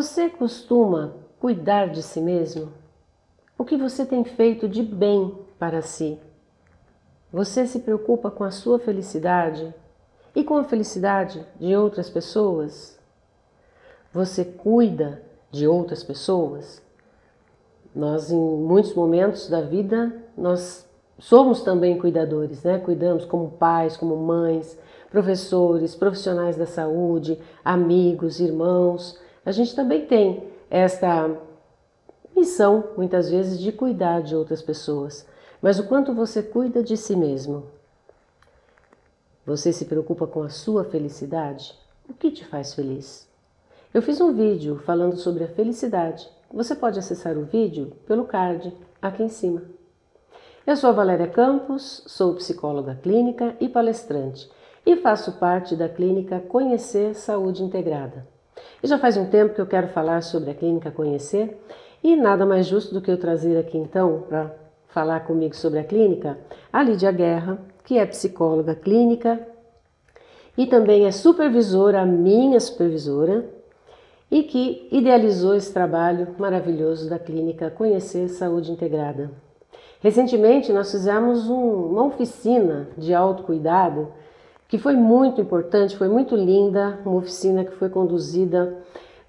Você costuma cuidar de si mesmo? O que você tem feito de bem para si? Você se preocupa com a sua felicidade e com a felicidade de outras pessoas? Você cuida de outras pessoas? Nós, em muitos momentos da vida, nós somos também cuidadores, né? Cuidamos como pais, como mães, professores, profissionais da saúde, amigos, irmãos. A gente também tem esta missão, muitas vezes, de cuidar de outras pessoas. Mas o quanto você cuida de si mesmo? Você se preocupa com a sua felicidade? O que te faz feliz? Eu fiz um vídeo falando sobre a felicidade. Você pode acessar o vídeo pelo card aqui em cima. Eu sou a Valéria Campos, sou psicóloga clínica e palestrante e faço parte da clínica Conhecer Saúde Integrada. E já faz um tempo que eu quero falar sobre a clínica Conhecer e nada mais justo do que eu trazer aqui então para falar comigo sobre a clínica a Lídia Guerra, que é psicóloga clínica e também é supervisora, minha supervisora, e que idealizou esse trabalho maravilhoso da clínica Conhecer Saúde Integrada. Recentemente nós fizemos uma oficina de autocuidado que foi muito importante, foi muito linda, uma oficina que foi conduzida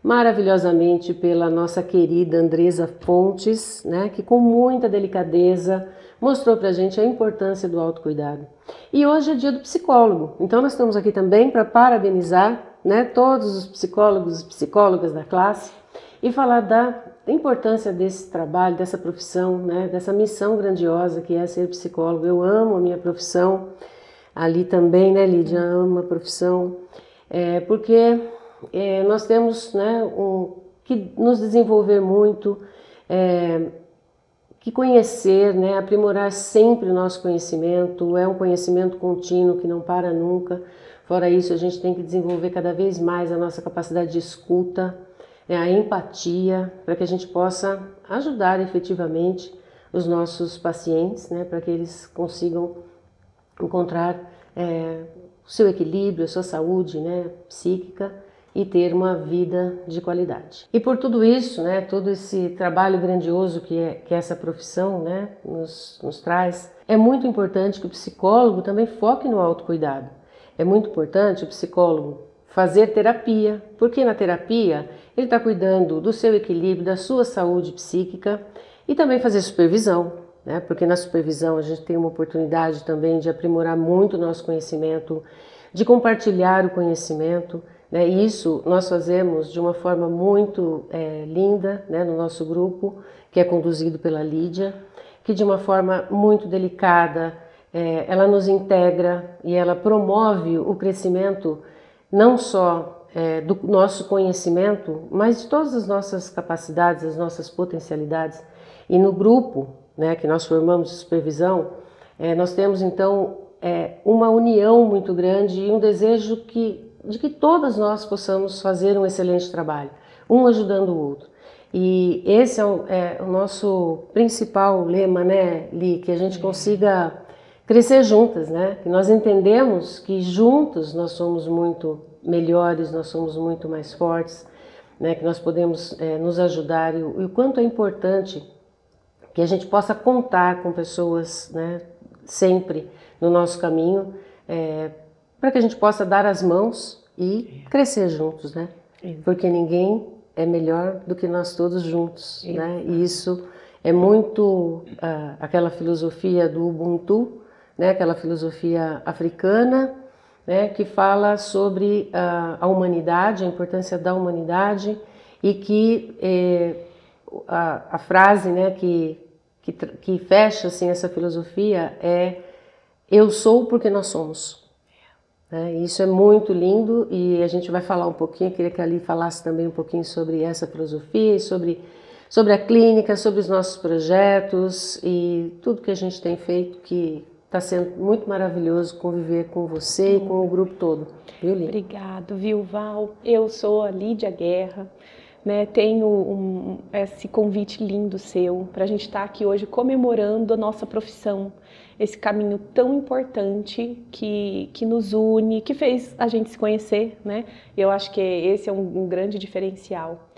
maravilhosamente pela nossa querida Andresa Fontes, né, que com muita delicadeza mostrou pra gente a importância do autocuidado. E hoje é dia do psicólogo, então nós estamos aqui também para parabenizar, né, todos os psicólogos e psicólogas da classe e falar da importância desse trabalho, dessa profissão, né, dessa missão grandiosa que é ser psicólogo. Eu amo a minha profissão, ali também, né, Lídia, ama a profissão, porque nós temos, né, que nos desenvolver muito, que conhecer, né, aprimorar sempre o nosso conhecimento, é um conhecimento contínuo que não para nunca. Fora isso, a gente tem que desenvolver cada vez mais a nossa capacidade de escuta, a empatia, para que a gente possa ajudar efetivamente os nossos pacientes, né, para que eles consigam encontrar o seu equilíbrio, a sua saúde, né, psíquica e ter uma vida de qualidade. E por tudo isso, né, todo esse trabalho grandioso que essa profissão, né, nos traz, é muito importante que o psicólogo também foque no autocuidado. É muito importante o psicólogo fazer terapia, porque na terapia ele está cuidando do seu equilíbrio, da sua saúde psíquica e também fazer supervisão, né? Porque na supervisão a gente tem uma oportunidade também de aprimorar muito o nosso conhecimento, de compartilhar o conhecimento, né? E isso nós fazemos de uma forma muito linda, né, no nosso grupo, que é conduzido pela Lídia, que de uma forma muito delicada, ela nos integra e ela promove o crescimento não só do nosso conhecimento, mas de todas as nossas capacidades, as nossas potencialidades. E no grupo, né, que nós formamos de supervisão, nós temos então uma união muito grande e um desejo de que todas nós possamos fazer um excelente trabalho, um ajudando o outro. E esse é o nosso principal lema, né, Li, que a gente consiga crescer juntas, né? Que nós entendemos que juntos nós somos muito melhores, nós somos muito mais fortes, né? Que nós podemos nos ajudar e o quanto é importante que a gente possa contar com pessoas, né, sempre no nosso caminho, para que a gente possa dar as mãos e crescer juntos, né? Porque ninguém é melhor do que nós todos juntos, né? E isso é muito aquela filosofia do Ubuntu, né? Aquela filosofia africana, né? Que fala sobre a humanidade, a importância da humanidade e que a frase, né, que fecha assim, essa filosofia é eu sou porque nós somos. Isso é muito lindo e a gente vai falar um pouquinho, eu queria que a Ali falasse também um pouquinho sobre essa filosofia e sobre a clínica, sobre os nossos projetos e tudo que a gente tem feito, que está sendo muito maravilhoso conviver com você e com o grupo todo. Viu, Lídia? Obrigado, viu, Val? Eu sou a Lídia Guerra, né, tenho esse convite lindo seu para a gente estar aqui hoje comemorando a nossa profissão, esse caminho tão importante que nos une, que fez a gente se conhecer, né? Eu acho que esse é um grande diferencial.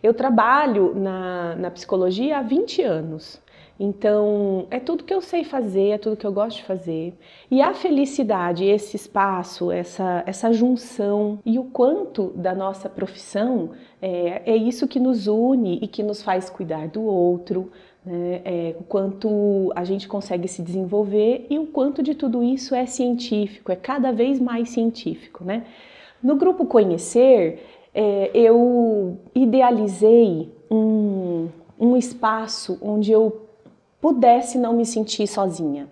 Eu trabalho na psicologia há 20 anos. Então, é tudo que eu sei fazer, é tudo que eu gosto de fazer. E a felicidade, esse espaço, essa junção e o quanto da nossa profissão é isso que nos une e que nos faz cuidar do outro, né? O quanto a gente consegue se desenvolver e o quanto de tudo isso é científico, é cada vez mais científico, né? No Grupo Conhecer, eu idealizei um espaço onde eu pudesse não me sentir sozinha.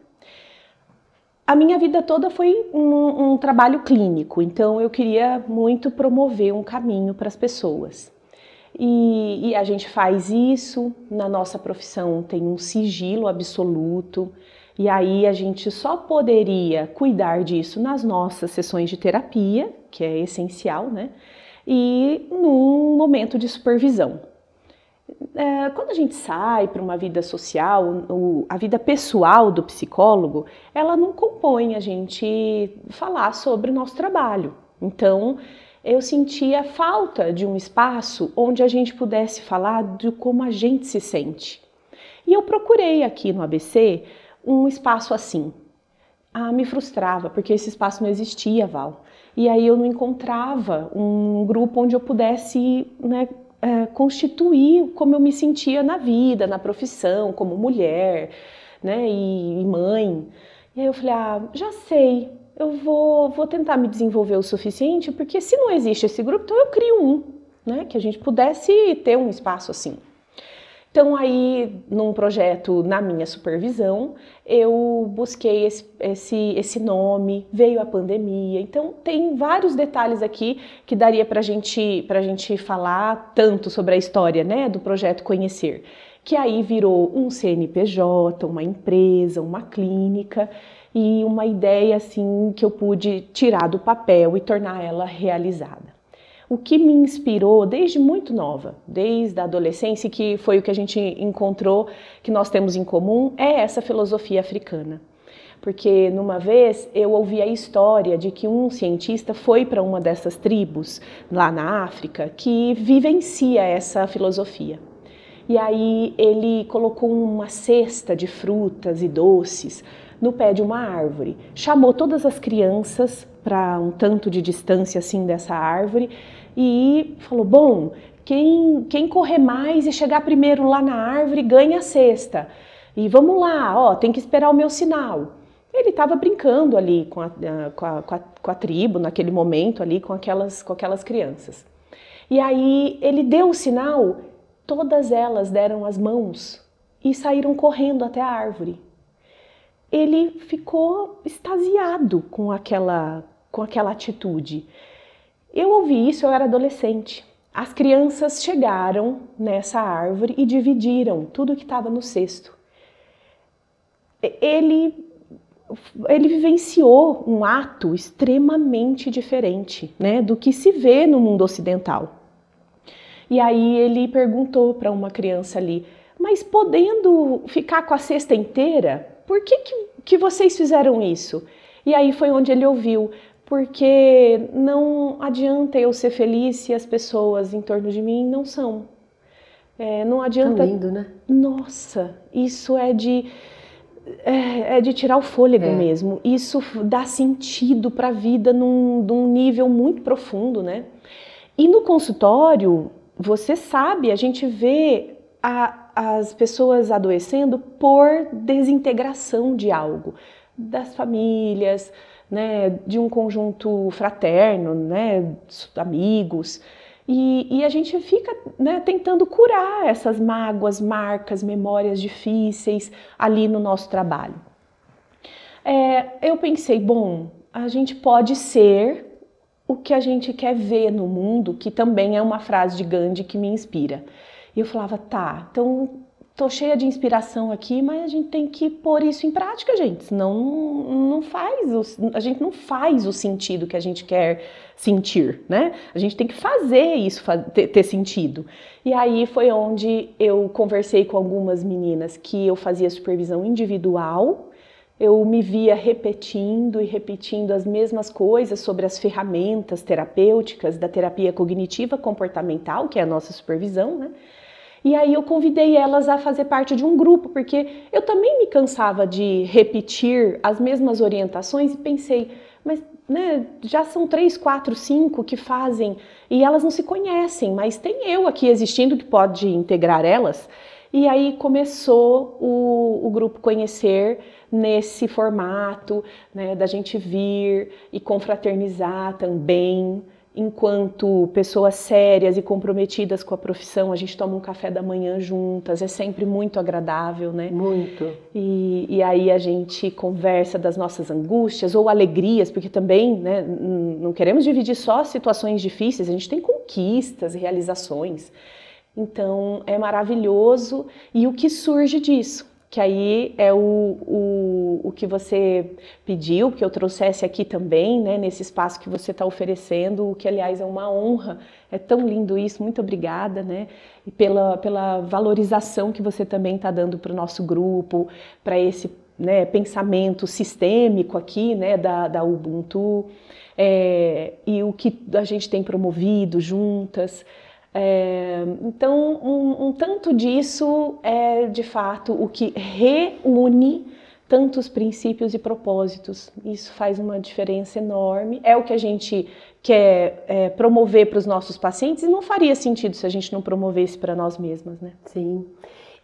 A minha vida toda foi um trabalho clínico, então eu queria muito promover um caminho para as pessoas. E a gente faz isso, na nossa profissão tem um sigilo absoluto, e aí a gente só poderia cuidar disso nas nossas sessões de terapia, que é essencial, né? E num momento de supervisão. Quando a gente sai para uma vida social, a vida pessoal do psicólogo, ela não compõe a gente falar sobre o nosso trabalho. Então, eu sentia falta de um espaço onde a gente pudesse falar de como a gente se sente. E eu procurei aqui no ABC um espaço assim. Me frustrava, porque esse espaço não existia, Val. E aí eu não encontrava um grupo onde eu pudesse, né, constituir como eu me sentia na vida, na profissão, como mulher, né, e mãe. E aí eu falei, já sei, eu vou tentar me desenvolver o suficiente, porque se não existe esse grupo, então eu crio um, né, que a gente pudesse ter um espaço assim. Então aí, num projeto na minha supervisão, eu busquei esse nome, veio a pandemia, então tem vários detalhes aqui que daria pra gente falar tanto sobre a história, né, do projeto Conhecer, que aí virou um CNPJ, uma empresa, uma clínica e uma ideia assim que eu pude tirar do papel e tornar ela realizada. O que me inspirou desde muito nova, desde a adolescência, que foi o que a gente encontrou que nós temos em comum, é essa filosofia africana. Porque numa vez eu ouvi a história de que um cientista foi para uma dessas tribos lá na África que vivencia essa filosofia. E aí ele colocou uma cesta de frutas e doces no pé de uma árvore, chamou todas as crianças para um tanto de distância assim dessa árvore e falou, bom, quem correr mais e chegar primeiro lá na árvore ganha a cesta. E vamos lá, tem que esperar o meu sinal. Ele estava brincando ali com a tribo, naquele momento ali, com aquelas crianças. E aí ele deu o sinal, todas elas deram as mãos e saíram correndo até a árvore. Ele ficou extasiado com aquela atitude. Eu ouvi isso, eu era adolescente. As crianças chegaram nessa árvore e dividiram tudo que estava no cesto. Ele vivenciou um ato extremamente diferente, né, do que se vê no mundo ocidental. E aí ele perguntou para uma criança ali, mas podendo ficar com a cesta inteira, por que vocês fizeram isso? E aí foi onde ele ouviu, porque não adianta eu ser feliz se as pessoas em torno de mim não são. Não adianta... Tão lindo, né? Nossa, isso é de tirar o fôlego mesmo. Isso dá sentido para a vida num nível muito profundo, né? E no consultório, você sabe, a gente vê as pessoas adoecendo por desintegração de algo, das famílias, né, de um conjunto fraterno, né, amigos, e a gente fica, né, tentando curar essas mágoas, marcas, memórias difíceis ali no nosso trabalho. Eu pensei, bom, a gente pode ser o que a gente quer ver no mundo, que também é uma frase de Gandhi que me inspira. E eu falava, tá, então tô cheia de inspiração aqui, mas a gente tem que pôr isso em prática, gente. Senão a gente não faz o sentido que a gente quer sentir, né? A gente tem que fazer isso ter sentido. E aí foi onde eu conversei com algumas meninas que eu fazia supervisão individual. Eu me via repetindo e repetindo as mesmas coisas sobre as ferramentas terapêuticas da terapia cognitiva comportamental, que é a nossa supervisão, né? E aí eu convidei elas a fazer parte de um grupo, porque eu também me cansava de repetir as mesmas orientações e pensei, mas né, já são 3, 4, 5 que fazem e elas não se conhecem, mas tem eu aqui existindo que pode integrar elas. E aí começou o grupo Conhecer nesse formato, né, da gente vir e confraternizar também. Enquanto pessoas sérias e comprometidas com a profissão, a gente toma um café da manhã juntas, é sempre muito agradável, né? Muito. E aí a gente conversa das nossas angústias ou alegrias, porque também, né, não queremos dividir só situações difíceis, a gente tem conquistas e realizações. Então é maravilhoso e o que surge disso? Que aí é o que você pediu, que eu trouxesse aqui também, né, nesse espaço que você está oferecendo, o que aliás é uma honra, é tão lindo isso, muito obrigada, né, e pela valorização que você também está dando para o nosso grupo, para esse, né, pensamento sistêmico aqui, né, da Ubuntu, e o que a gente tem promovido juntas. Então, um tanto disso é, de fato, o que reúne tantos princípios e propósitos. Isso faz uma diferença enorme. É o que a gente quer promover para os nossos pacientes e não faria sentido se a gente não promovesse para nós mesmas, né? Sim.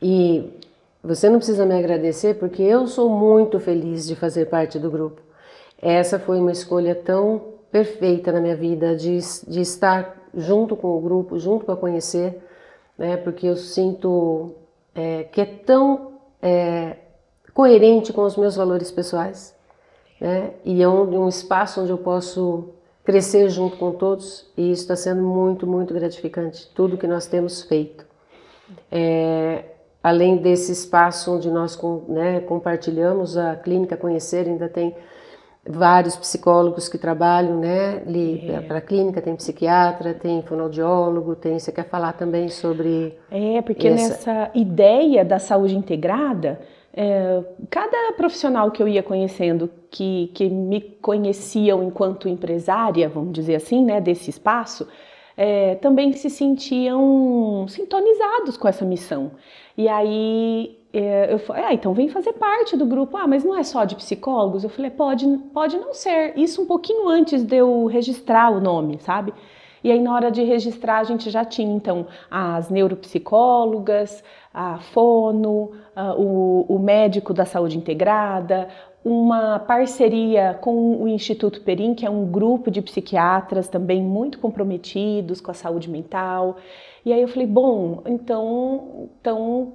E você não precisa me agradecer porque eu sou muito feliz de fazer parte do grupo. Essa foi uma escolha tão perfeita na minha vida de estar junto com o grupo, junto com a Conhecer, né, porque eu sinto que é tão coerente com os meus valores pessoais, né, e é um espaço onde eu posso crescer junto com todos e isso está sendo muito, muito gratificante, tudo que nós temos feito. Além desse espaço onde nós, né, compartilhamos, a Clínica Conhecer ainda tem vários psicólogos que trabalham, né, para a clínica, tem psiquiatra, tem fonoaudiólogo, você quer falar também sobre... Porque nessa ideia da saúde integrada, cada profissional que eu ia conhecendo, que me conheciam enquanto empresária, vamos dizer assim, né, desse espaço, também se sentiam sintonizados com essa missão. E aí eu falei, então vem fazer parte do grupo. Mas não é só de psicólogos? Eu falei, pode não ser. Isso um pouquinho antes de eu registrar o nome, sabe? E aí na hora de registrar a gente já tinha então as neuropsicólogas, a fono, o médico da saúde integrada, uma parceria com o Instituto Perim, que é um grupo de psiquiatras também muito comprometidos com a saúde mental. E aí eu falei, bom, então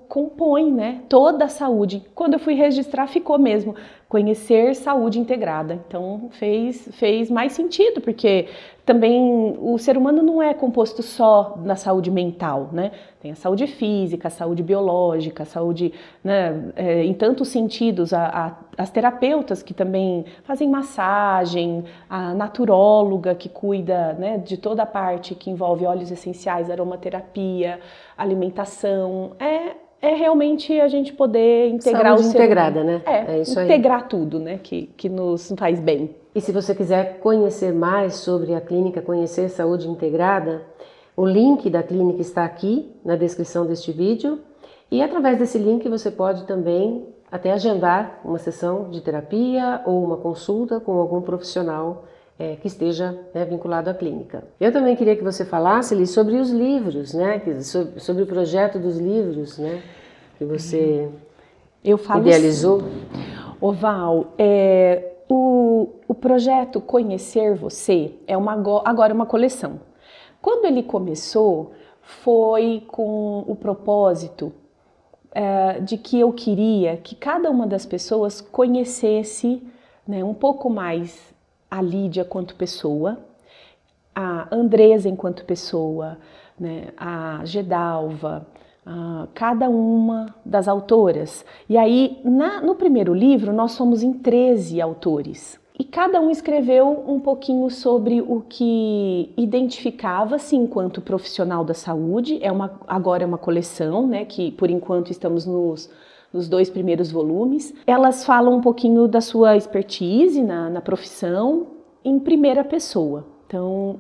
compõe, né, toda a saúde. Quando eu fui registrar, ficou mesmo Conhecer Saúde Integrada. Então fez mais sentido, porque também o ser humano não é composto só na saúde mental, né? Tem a saúde física, a saúde biológica, a saúde, né, em tantos sentidos, as terapeutas que também fazem massagem, a naturóloga que cuida, né, de toda a parte que envolve óleos essenciais, aromaterapia, alimentação, realmente a gente poder integrar saúde o ser integrada, humano. né? É isso aí. Integrar tudo, né, que nos faz bem. E se você quiser conhecer mais sobre a clínica, Conhecer Saúde Integrada, o link da clínica está aqui na descrição deste vídeo e através desse link você pode também até agendar uma sessão de terapia ou uma consulta com algum profissional que esteja, né, vinculado à clínica. Eu também queria que você falasse, Liz, sobre os livros, né, sobre o projeto dos livros, né, que você idealizou. Ô Val, o projeto Conhecer Você é agora uma coleção. Quando ele começou, foi com o propósito de que eu queria que cada uma das pessoas conhecesse, né, um pouco mais a Lídia quanto pessoa, a Andresa enquanto pessoa, né, a Gedalva, cada uma das autoras. E aí, no primeiro livro, nós somos em 13 autores. E cada um escreveu um pouquinho sobre o que identificava-se enquanto profissional da saúde. Agora é uma coleção, né, que por enquanto estamos nos 2 primeiros volumes. Elas falam um pouquinho da sua expertise na profissão em primeira pessoa. Então,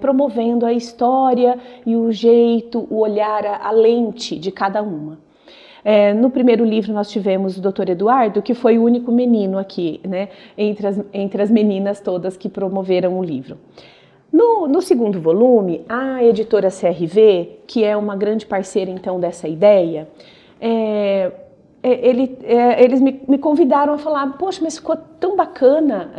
promovendo a história e o jeito, o olhar, a lente de cada uma. No primeiro livro nós tivemos o Dr. Eduardo, que foi o único menino aqui, né, entre as meninas todas que promoveram o livro. No segundo volume, a editora CRV, que é uma grande parceira então dessa ideia, eles me convidaram a falar, poxa, mas ficou tão bacana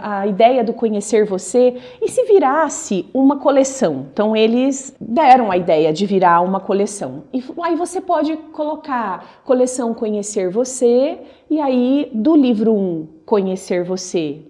a ideia do Conhecer Você, e se virasse uma coleção? Então eles deram a ideia de virar uma coleção, e aí você pode colocar coleção Conhecer Você, e aí do livro 1, Conhecer Você,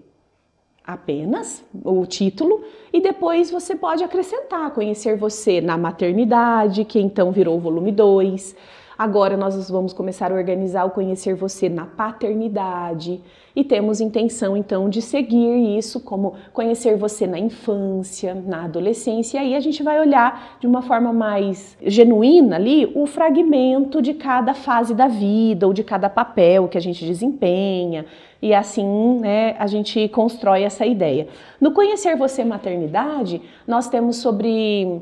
apenas o título, e depois você pode acrescentar Conhecer Você na maternidade, que então virou o volume 2. Agora nós vamos começar a organizar o Conhecer Você na paternidade e temos intenção então de seguir isso como Conhecer Você na infância, na adolescência, e aí a gente vai olhar de uma forma mais genuína ali o fragmento de cada fase da vida ou de cada papel que a gente desempenha, e assim, né, a gente constrói essa ideia. No Conhecer Você Maternidade, nós temos sobre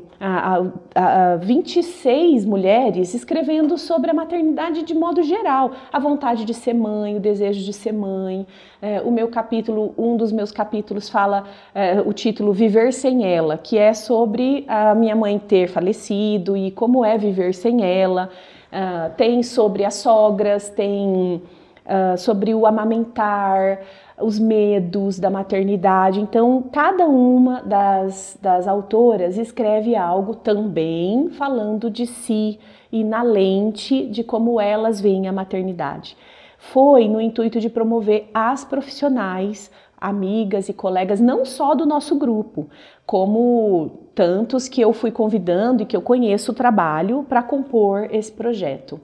26 mulheres escrevendo sobre a maternidade de modo geral, a vontade de ser mãe, o desejo de ser mãe. Um dos meus capítulos fala o título Viver Sem Ela, que é sobre a minha mãe ter falecido e como é viver sem ela. Tem sobre as sogras, tem sobre o amamentar, os medos da maternidade. Então, cada uma das autoras escreve algo também falando de si e na lente de como elas veem a maternidade. Foi no intuito de promover as profissionais, amigas e colegas, não só do nosso grupo, como tantos que eu fui convidando e que eu conheço o trabalho para compor esse projeto.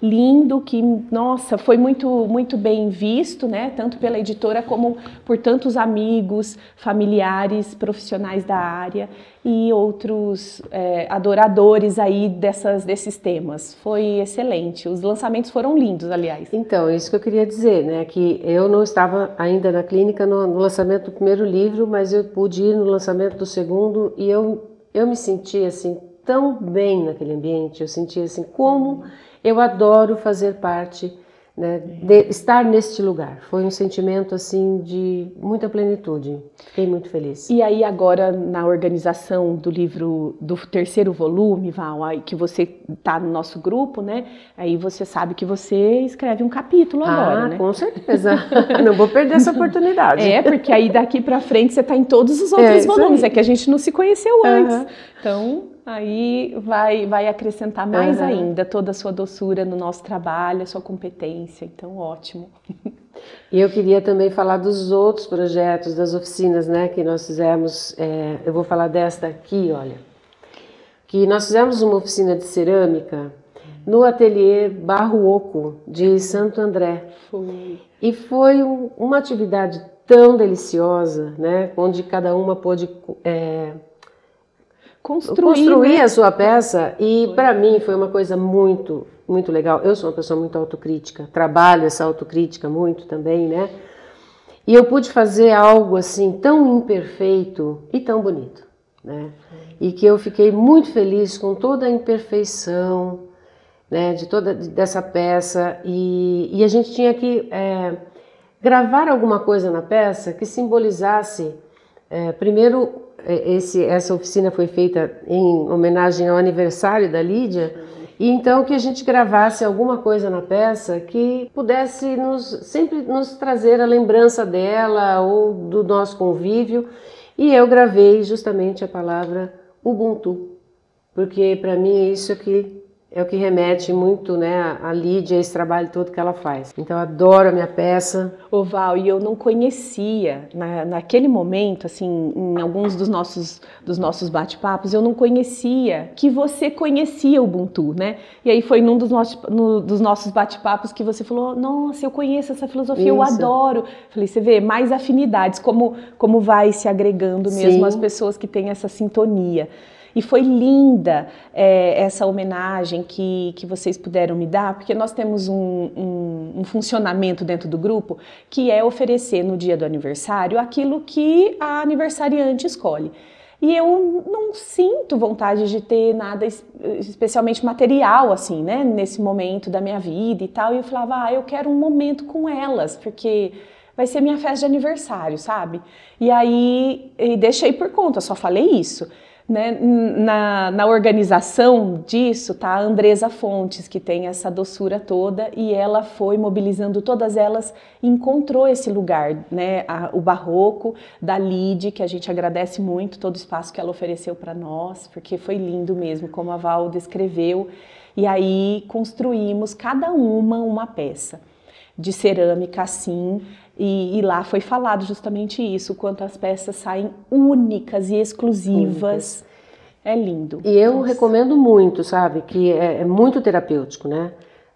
Lindo, que, nossa, foi muito bem visto, né? Tanto pela editora como por tantos amigos, familiares, profissionais da área e outros adoradores aí desses temas. Foi excelente. Os lançamentos foram lindos, aliás. Então, isso que eu queria dizer, né? Que eu não estava ainda na clínica no lançamento do primeiro livro, mas eu pude ir no lançamento do segundo e eu me senti assim tão bem naquele ambiente. Eu senti assim como eu adoro fazer parte, né, de estar neste lugar. Foi um sentimento assim de muita plenitude. Fiquei muito feliz. E aí agora na organização do livro do terceiro volume, Val, aí que você está no nosso grupo, né? Aí você sabe que você escreve um capítulo agora, né? Com certeza. Não vou perder essa oportunidade. Porque aí daqui para frente você está em todos os outros volumes. É que a gente não se conheceu antes. Então aí vai acrescentar mais ainda toda a sua doçura no nosso trabalho, a sua competência. Então, ótimo. E eu queria também falar dos outros projetos, das oficinas, né, que nós fizemos. Eu vou falar desta aqui, olha. Que nós fizemos uma oficina de cerâmica no ateliê Barro Oco de Santo André. E foi uma atividade tão deliciosa, né, onde cada uma pôde construir, né, a sua peça, e para mim foi uma coisa muito legal. Eu sou uma pessoa muito autocrítica, trabalho essa autocrítica muito também, né? E eu pude fazer algo assim tão imperfeito e tão bonito, né? E que eu fiquei muito feliz com toda a imperfeição, né, dessa peça, e a gente tinha que gravar alguma coisa na peça que simbolizasse primeiro. Essa oficina foi feita em homenagem ao aniversário da Lídia, e então que a gente gravasse alguma coisa na peça que pudesse sempre nos trazer a lembrança dela ou do nosso convívio, e eu gravei justamente a palavra Ubuntu, porque para mim é isso que é o que remete muito, né, a Lídia, esse trabalho todo que ela faz. Então eu adoro a minha peça. Ô Val, e eu não conhecia, naquele momento, assim, em alguns dos nossos bate-papos, eu não conhecia que você conhecia o Ubuntu, né? E aí foi num dos nossos bate-papos que você falou, nossa, eu conheço essa filosofia, eu adoro. Falei, você vê, mais afinidades, como vai se agregando mesmo as pessoas que têm essa sintonia. E foi linda essa homenagem que vocês puderam me dar, porque nós temos um funcionamento dentro do grupo que é oferecer no dia do aniversário aquilo que a aniversariante escolhe. E eu não sinto vontade de ter nada especialmente material, assim, né, nesse momento da minha vida e tal. E eu falava, eu quero um momento com elas, porque vai ser minha festa de aniversário, sabe? E aí, deixei por conta, só falei isso. Né? Na organização disso tá a Andresa Fontes, que tem essa doçura toda, e ela foi mobilizando todas elas e encontrou esse lugar, né? O barroco da Lide, que a gente agradece muito todo o espaço que ela ofereceu para nós, porque foi lindo mesmo, como a Val descreveu, e aí construímos cada uma peça de cerâmica assim. E lá foi falado justamente isso, quanto as peças saem únicas e exclusivas. É lindo. E eu recomendo muito, sabe, que é muito terapêutico, né?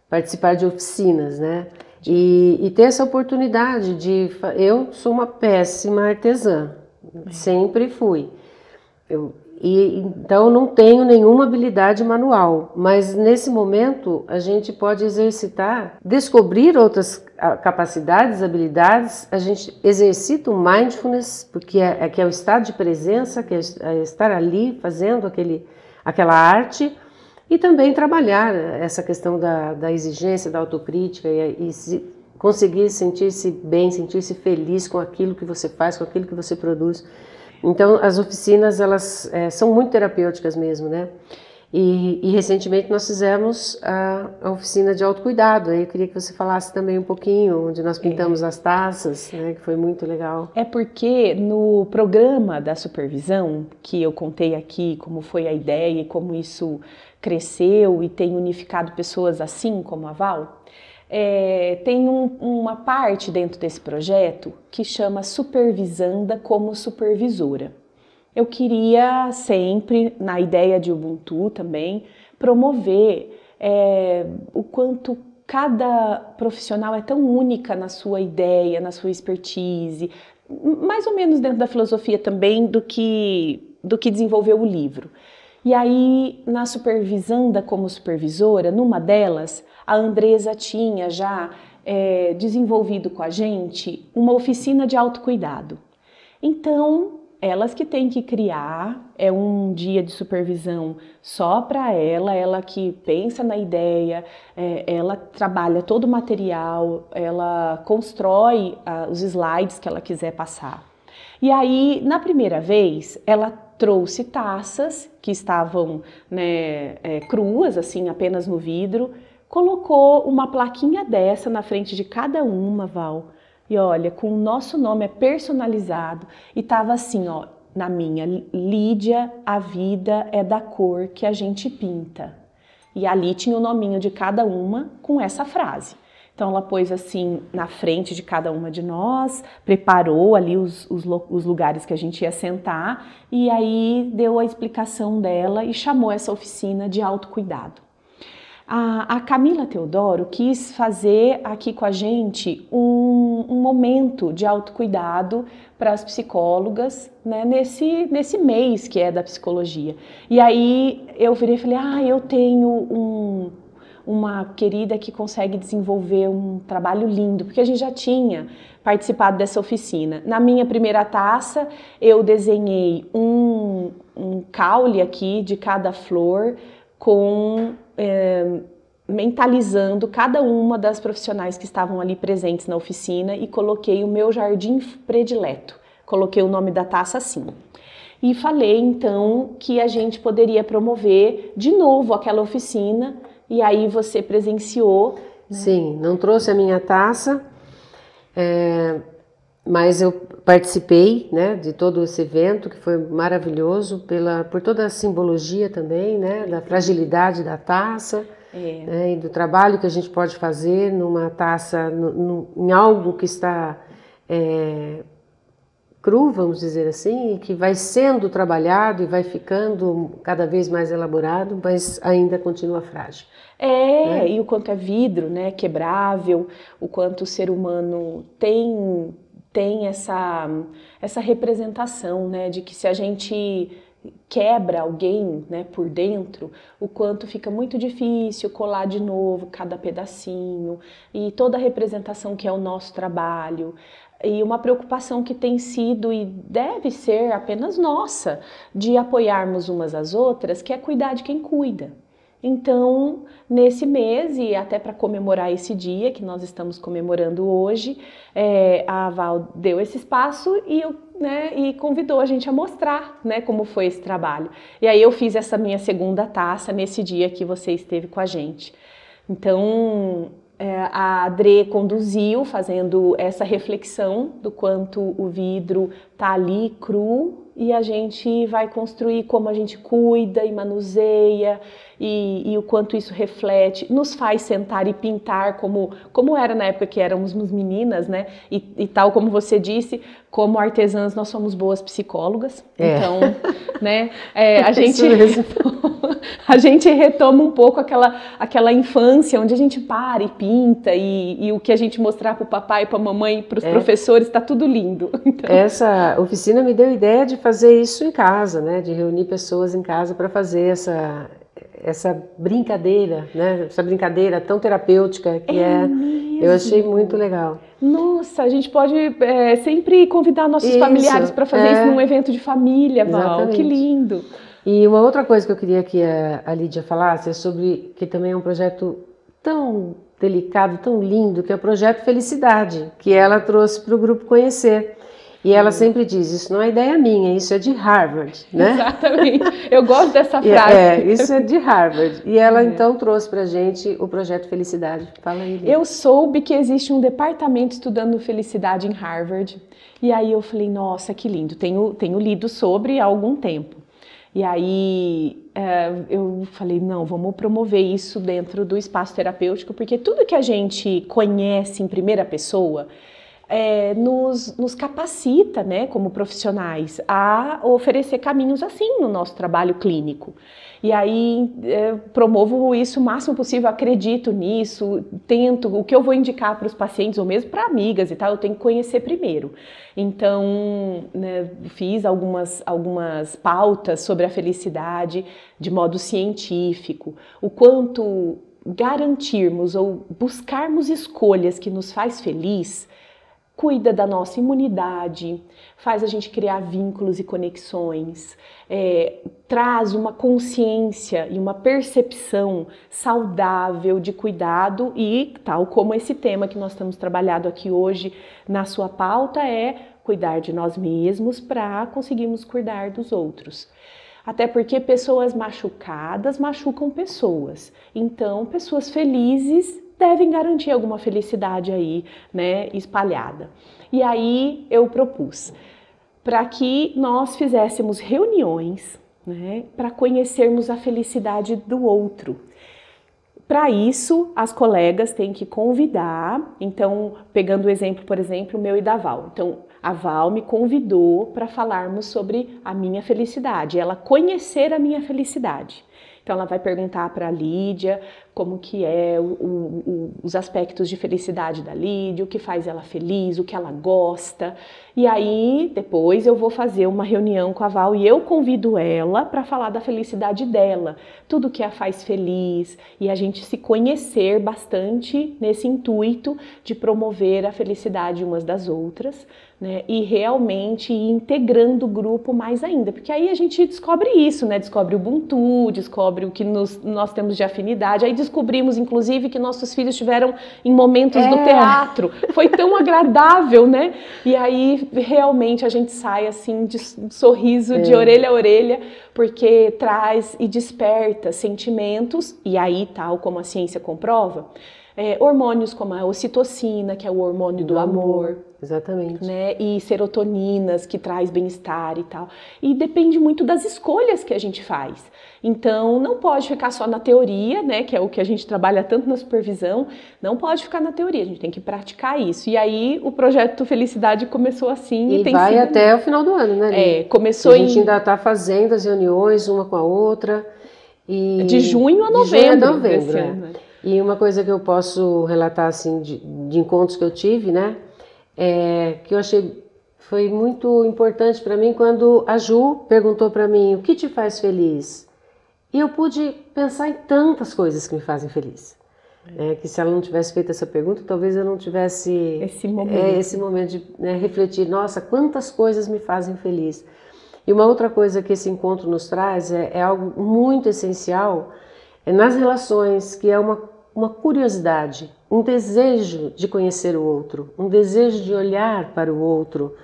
Participar de oficinas, né? E ter essa oportunidade de... Eu sou uma péssima artesã, sempre fui. Então não tenho nenhuma habilidade manual, mas nesse momento a gente pode exercitar, descobrir outras capacidades, habilidades, a gente exercita o mindfulness, porque que é o estado de presença, que é estar ali fazendo aquela arte, e também trabalhar essa questão da exigência, da autocrítica e conseguir sentir-se bem, sentir-se feliz com aquilo que você faz, com aquilo que você produz. Então, as oficinas, elas são muito terapêuticas mesmo, né? E recentemente nós fizemos a oficina de autocuidado. Aí eu queria que você falasse também um pouquinho, onde nós pintamos as taças, né? Que foi muito legal. É porque no programa da supervisão, que eu contei aqui como foi a ideia e como isso cresceu e tem unificado pessoas assim como a Val, tem uma parte dentro desse projeto que chama Supervisanda como Supervisora. Eu queria sempre, na ideia de Ubuntu também, promover o quanto cada profissional é tão única na sua ideia, na sua expertise, mais ou menos dentro da filosofia também do que desenvolveu o livro. E aí, na Supervisanda como supervisora, numa delas, a Andresa tinha já desenvolvido com a gente uma oficina de autocuidado. Então, elas que têm que criar, é um dia de supervisão só para ela que pensa na ideia, ela trabalha todo o material, ela constrói os slides que ela quiser passar. E aí, na primeira vez, ela trouxe taças que estavam, né, cruas, assim, apenas no vidro, colocou uma plaquinha dessa na frente de cada uma, Val. E olha, com o nosso nome personalizado, e tava assim, ó, na minha, Lídia, a vida é da cor que a gente pinta. E ali tinha o nominho de cada uma com essa frase. Então ela pôs assim na frente de cada uma de nós, preparou ali os lugares que a gente ia sentar e aí deu a explicação dela e chamou essa oficina de autocuidado. A Camila Teodoro quis fazer aqui com a gente um momento de autocuidado para as psicólogas, né, nesse mês que é da psicologia. E aí eu virei e falei, eu tenho uma querida que consegue desenvolver um trabalho lindo, porque a gente já tinha participado dessa oficina. Na minha primeira taça, eu desenhei um caule aqui de cada flor, mentalizando cada uma das profissionais que estavam ali presentes na oficina e coloquei o meu jardim predileto. Coloquei o nome da taça assim. E falei, então, que a gente poderia promover de novo aquela oficina. E aí você presenciou, né? Sim, não trouxe a minha taça. Mas eu participei, né, de todo esse evento, que foi maravilhoso, por toda a simbologia também, né, da fragilidade da taça, né, e do trabalho que a gente pode fazer numa taça, em algo que está cru, vamos dizer assim, e que vai sendo trabalhado e vai ficando cada vez mais elaborado, mas ainda continua frágil. Né? E o quanto é vidro, né, quebrável, o quanto o ser humano tem essa representação, né, de que se a gente quebra alguém, né, por dentro, o quanto fica muito difícil colar de novo cada pedacinho, e toda a representação que é o nosso trabalho, e uma preocupação que tem sido e deve ser apenas nossa, de apoiarmos umas às outras, que é cuidar de quem cuida. Então, nesse mês, e até para comemorar esse dia que nós estamos comemorando hoje, a Val deu esse espaço e convidou a gente a mostrar, né, como foi esse trabalho. E aí eu fiz essa minha segunda taça nesse dia que você esteve com a gente. Então, a Adrê conduziu, fazendo essa reflexão do quanto o vidro tá ali cru, e a gente vai construir como a gente cuida e manuseia, e o quanto isso reflete, nos faz sentar e pintar como era na época que éramos meninas, né? E tal como você disse, como artesãs nós somos boas psicólogas, então, né? A gente retoma um pouco aquela infância onde a gente para e pinta, e o que a gente mostrar para o papai, para a mamãe, para os professores, está tudo lindo. Então... Essa oficina me deu ideia de fazer isso em casa, né? De reunir pessoas em casa para fazer essa brincadeira, né? Essa brincadeira tão terapêutica que eu achei muito legal. Nossa, a gente pode sempre convidar nossos familiares para fazer isso num evento de família, Val. Exatamente. Que lindo! E uma outra coisa que eu queria que a Lídia falasse é sobre, que também é um projeto tão delicado, tão lindo, que é o projeto Felicidade, que ela trouxe para o grupo conhecer. E ela sempre diz, isso não é ideia minha, isso é de Harvard, né? Exatamente, eu gosto dessa frase. Isso é de Harvard. E ela então trouxe pra gente o projeto Felicidade. Fala aí, Lídia. Eu soube que existe um departamento estudando felicidade em Harvard, e aí eu falei, nossa, que lindo, tenho lido sobre há algum tempo. E aí eu falei, não, vamos promover isso dentro do espaço terapêutico, porque tudo que a gente conhece em primeira pessoa nos capacita, né, como profissionais, a oferecer caminhos assim no nosso trabalho clínico. E aí promovo isso o máximo possível, acredito nisso, tento, o que eu vou indicar para os pacientes ou mesmo para amigas e tal, eu tenho que conhecer primeiro. Então, né, fiz algumas pautas sobre a felicidade de modo científico, o quanto garantirmos ou buscarmos escolhas que nos faz feliz cuida da nossa imunidade, faz a gente criar vínculos e conexões, traz uma consciência e uma percepção saudável de cuidado e tal como esse tema que nós estamos trabalhando aqui hoje na sua pauta cuidar de nós mesmos para conseguirmos cuidar dos outros. Até porque pessoas machucadas machucam pessoas, então pessoas felizes devem garantir alguma felicidade aí, né, espalhada. E aí eu propus para que nós fizéssemos reuniões, né, para conhecermos a felicidade do outro. Para isso, as colegas têm que convidar, então, pegando o exemplo, por exemplo, meu e da Val. Então, a Val me convidou para falarmos sobre a minha felicidade, ela conhecer a minha felicidade. Então ela vai perguntar para a Lídia como que os aspectos de felicidade da Lídia, o que faz ela feliz, o que ela gosta. E aí depois eu vou fazer uma reunião com a Val e eu convido ela para falar da felicidade dela, tudo que a faz feliz e a gente se conhecer bastante nesse intuito de promover a felicidade umas das outras, né? E realmente ir integrando o grupo mais ainda, porque aí a gente descobre isso, né? Descobre o Ubuntu, descobre o que nós temos de afinidade, aí descobrimos inclusive que nossos filhos estiveram em momentos do teatro, foi tão agradável, né? E aí realmente a gente sai assim de sorriso de orelha a orelha, porque traz e desperta sentimentos, e aí tal como a ciência comprova, hormônios como a ocitocina, que é o hormônio do amor. Exatamente. Né? E serotoninas, que traz bem-estar e tal. E depende muito das escolhas que a gente faz. Então, não pode ficar só na teoria, né? Que é o que a gente trabalha tanto na supervisão. Não pode ficar na teoria, a gente tem que praticar isso. E aí, o projeto Felicidade começou assim. E vai sido... até o final do ano, né? Começou a gente ainda está fazendo as reuniões uma com a outra. E de junho a novembro. Desse ano. E uma coisa que eu posso relatar, assim, de encontros que eu tive, né? Que eu achei foi muito importante para mim quando a Ju perguntou para mim: o que te faz feliz? E eu pude pensar em tantas coisas que me fazem feliz. Que se ela não tivesse feito essa pergunta, talvez eu não tivesse esse momento de refletir: nossa, quantas coisas me fazem feliz. E uma outra coisa que esse encontro nos traz é algo muito essencial nas relações, que é uma curiosidade, um desejo de conhecer o outro, um desejo de olhar para o outro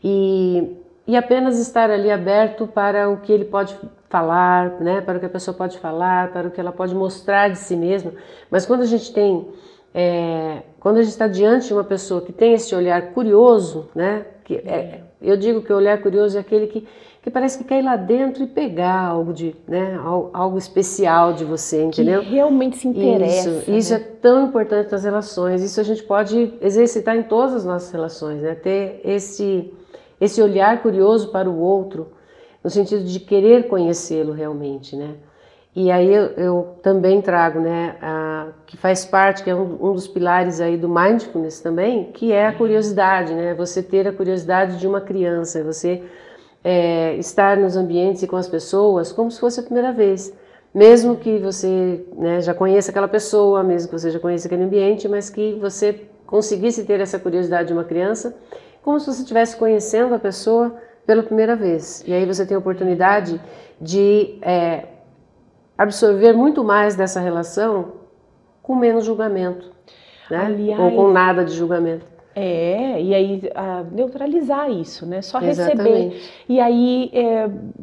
e apenas estar ali aberto para o que ele pode falar, né, para o que a pessoa pode falar, para o que ela pode mostrar de si mesma. Mas quando a gente quando a gente está diante de uma pessoa que tem esse olhar curioso, né, eu digo que o olhar curioso é aquele que parece que quer ir lá dentro e pegar algo algo especial de você, entendeu? Que realmente se interessa. Isso, né? É tão importante nas relações. Isso a gente pode exercitar em todas as nossas relações, né? Ter esse olhar curioso para o outro, no sentido de querer conhecê-lo realmente, né? E aí eu também trago, né, que faz parte, que é um dos pilares aí do Mindfulness também, que é a curiosidade, né? Você ter a curiosidade de uma criança, você estar nos ambientes e com as pessoas como se fosse a primeira vez. Mesmo que você, né, já conheça aquela pessoa, mesmo que você já conheça aquele ambiente, mas que você conseguisse ter essa curiosidade de uma criança, como se você estivesse conhecendo a pessoa pela primeira vez. E aí você tem a oportunidade de absorver muito mais dessa relação com menos julgamento, né? Aliás, ou com nada de julgamento. E aí neutralizar isso, né? Só Exatamente. Receber. E aí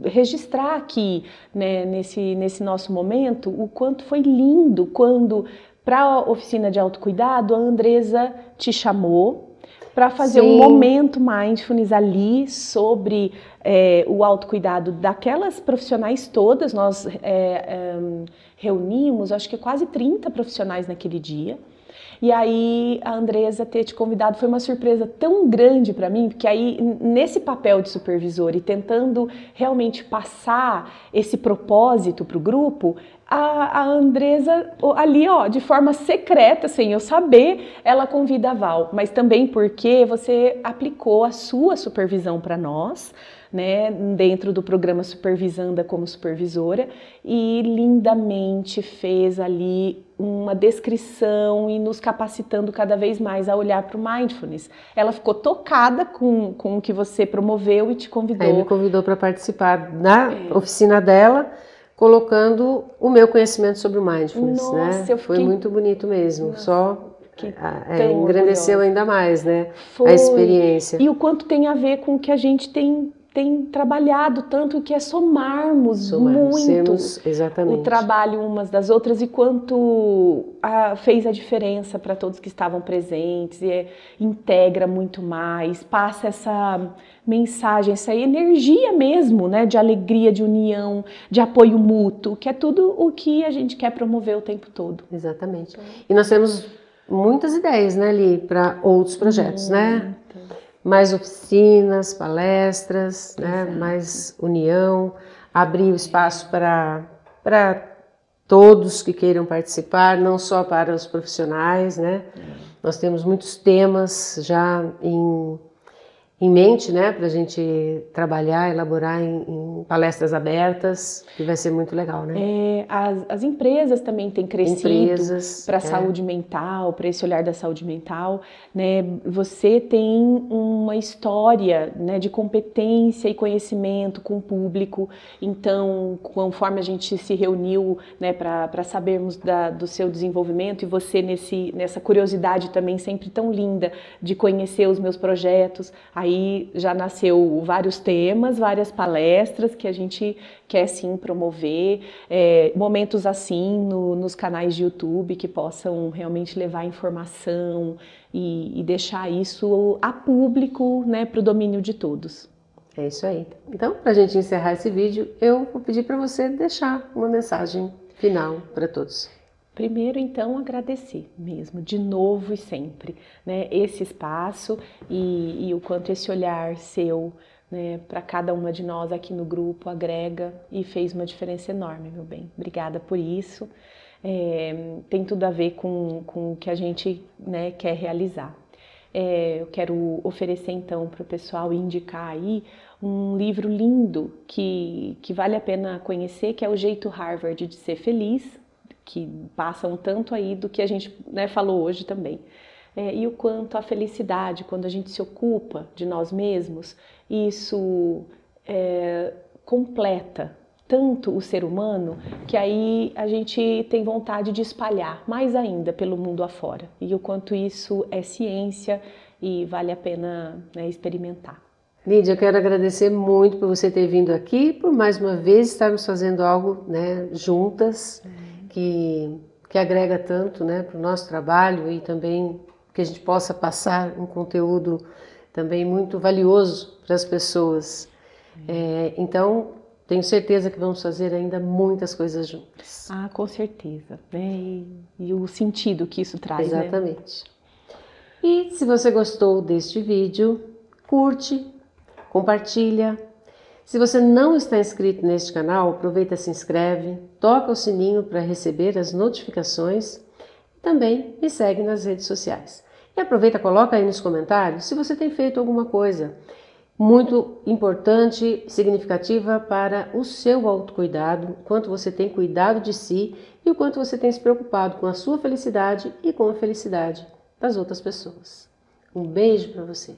registrar aqui, né, nesse nosso momento, o quanto foi lindo quando, para a oficina de autocuidado, a Andresa te chamou para fazer um momento mindfulness ali sobre o autocuidado daquelas profissionais todas. Nós reunimos, acho que quase 30 profissionais naquele dia. E aí a Andresa ter te convidado foi uma surpresa tão grande para mim, porque aí nesse papel de supervisor e tentando realmente passar esse propósito para o grupo, a Andresa ali, de forma secreta, sem eu saber, ela convida a Val, mas também porque você aplicou a sua supervisão para nós, né, dentro do programa Supervisanda como supervisora, e lindamente fez ali uma descrição e nos capacitando cada vez mais a olhar para o Mindfulness. Ela ficou tocada com o que você promoveu e te convidou. Aí me convidou para participar da oficina dela, colocando o meu conhecimento sobre o Mindfulness. Nossa, né? Foi muito bonito mesmo. Nossa, engrandeceu ainda mais, né? Foi. A experiência. E o quanto tem a ver com o que a gente tem trabalhado tanto, que é somarmos muito o trabalho umas das outras, e quanto fez a diferença para todos que estavam presentes, e integra muito mais, passa essa mensagem, essa energia mesmo, né, de alegria, de união, de apoio mútuo, que é tudo o que a gente quer promover o tempo todo. Exatamente. E nós temos muitas ideias, né, Li, para outros projetos, né? Mais oficinas, palestras, né? Mais união, abrir o espaço para todos que queiram participar, não só para os profissionais, né? Nós temos muitos temas já em mente, né, para a gente trabalhar, elaborar em palestras abertas, que vai ser muito legal, né? As empresas também têm crescido para a saúde mental, para esse olhar da saúde mental, né? Você tem uma história, né, de competência e conhecimento com o público, então, conforme a gente se reuniu, né, para sabermos do seu desenvolvimento, e você nessa curiosidade também sempre tão linda de conhecer os meus projetos, aí Aí já nasceu vários temas, várias palestras que a gente quer sim promover, momentos assim nos canais de YouTube que possam realmente levar informação e deixar isso a público, né, para o domínio de todos. É isso aí. Então, para a gente encerrar esse vídeo, eu vou pedir para você deixar uma mensagem final para todos. Primeiro, então, agradecer mesmo, de novo e sempre, né, esse espaço e o quanto esse olhar seu, né, para cada uma de nós aqui no grupo agrega e fez uma diferença enorme, meu bem. Obrigada por isso. Tem tudo a ver com o que a gente, né, quer realizar. Eu quero oferecer então para o pessoal e indicar aí um livro lindo que vale a pena conhecer, que é O Jeito Harvard de Ser Feliz, que passa um tanto aí do que a gente, né, falou hoje também. E o quanto a felicidade, quando a gente se ocupa de nós mesmos, isso completa tanto o ser humano que aí a gente tem vontade de espalhar mais ainda pelo mundo afora. E o quanto isso é ciência e vale a pena, né, experimentar. Lídia, eu quero agradecer muito por você ter vindo aqui, por mais uma vez estarmos fazendo algo, né, juntas, que agrega tanto, né, para o nosso trabalho e também que a gente possa passar um conteúdo também muito valioso para as pessoas. Então, tenho certeza que vamos fazer ainda muitas coisas juntas. Ah, com certeza, né? E o sentido que isso traz, exatamente. Né? E se você gostou deste vídeo, curte, compartilha. Se você não está inscrito neste canal, aproveita e se inscreve, toca o sininho para receber as notificações e também me segue nas redes sociais. E aproveita, coloca aí nos comentários se você tem feito alguma coisa muito importante, significativa para o seu autocuidado, o quanto você tem cuidado de si e o quanto você tem se preocupado com a sua felicidade e com a felicidade das outras pessoas. Um beijo para você.